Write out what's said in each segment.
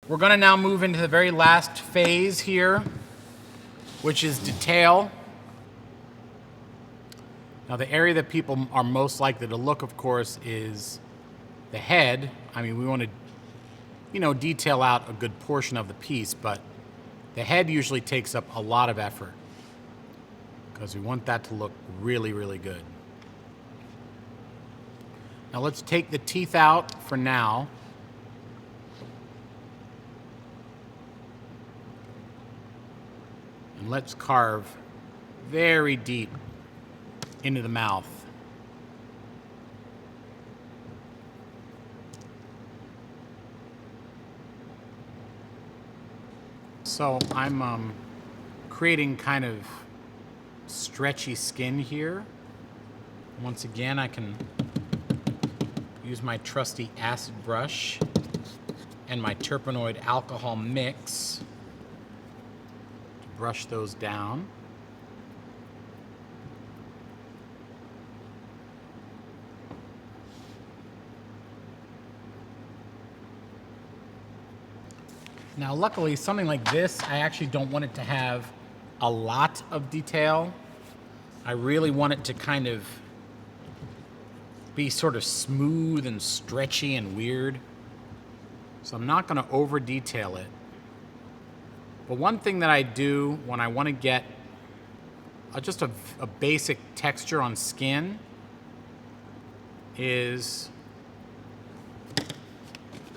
We're going to now move into the very last phase here, which is detail. Now, the area that people are most likely to look, of course, is the head. I mean, we want to, detail out a good portion of the piece, but the head usually takes up a lot of effort because we want that to look really, really good. Now, let's take the teeth out for now. And let's carve very deep into the mouth. So I'm creating kind of stretchy skin here. Once again, I can use my trusty acid brush and my Turpenoid alcohol mix to brush those down. Now, luckily, something like this, I actually don't want it to have a lot of detail. I really want it to kind of be sort of smooth and stretchy and weird. So I'm not going to over detail it. But one thing that I do when I want to get just a basic texture on skin is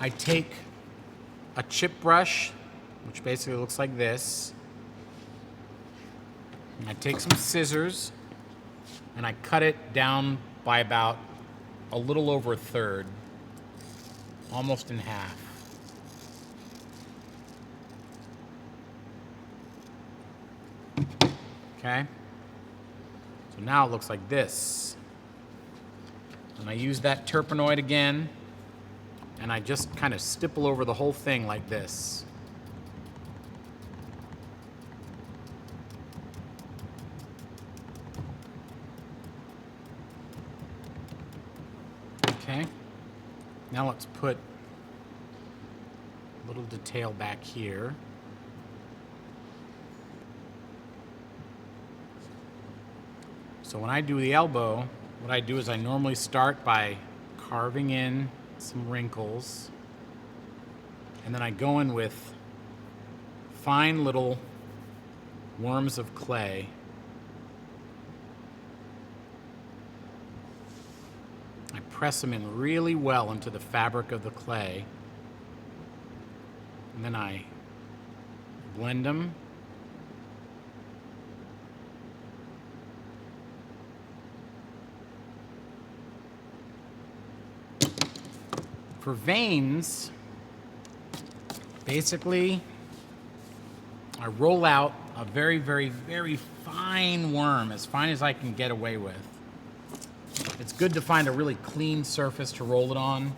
I take a chip brush, which basically looks like this. And I take some scissors and I cut it down by about a little over a third, almost in half. Okay? So now it looks like this. And I use that Turpenoid again, and I just kind of stipple over the whole thing like this. Okay. Now let's put a little detail back here. So when I do the elbow, what I do is I normally start by carving in some wrinkles, and then I go in with fine little worms of clay. I press them in really well into the fabric of the clay, and then I blend them. For veins, basically, I roll out a very, very, very fine worm, as fine as I can get away with. It's good to find a really clean surface to roll it on.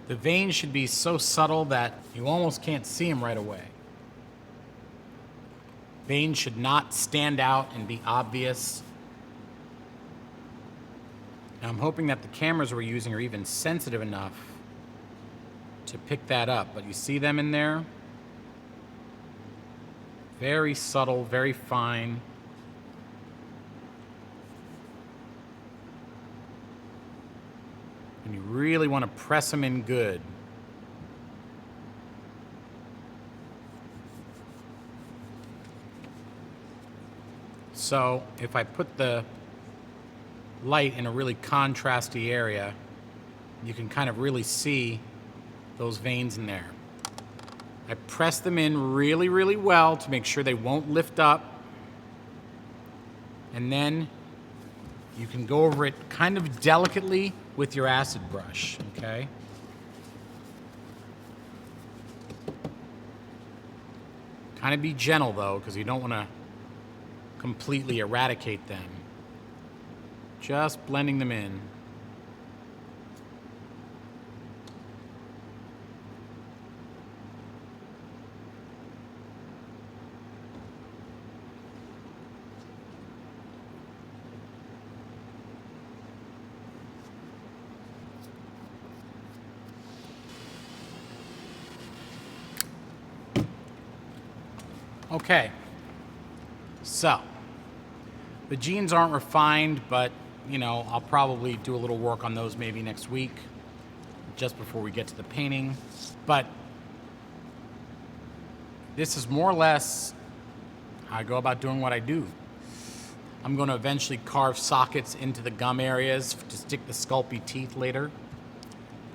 The veins should be so subtle that you almost can't see them right away. Veins should not stand out and be obvious. Now, I'm hoping that the cameras we're using are even sensitive enough to pick that up, but you see them in there? Very subtle, very fine. And you really want to press them in good. So if I put the light in a really contrasty area, you can kind of really see those veins in there. I press them in really, really well to make sure they won't lift up. And then you can go over it kind of delicately with your acid brush, okay? Kind of be gentle though, because you don't want to completely eradicate them. Just blending them in. Okay, so the jeans aren't refined, but you know, I'll probably do a little work on those maybe next week, just before we get to the painting. But this is more or less how I go about doing what I do. I'm going to eventually carve sockets into the gum areas to stick the Sculpey teeth later.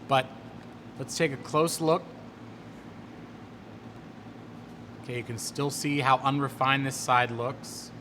But let's take a close look. Okay, you can still see how unrefined this side looks.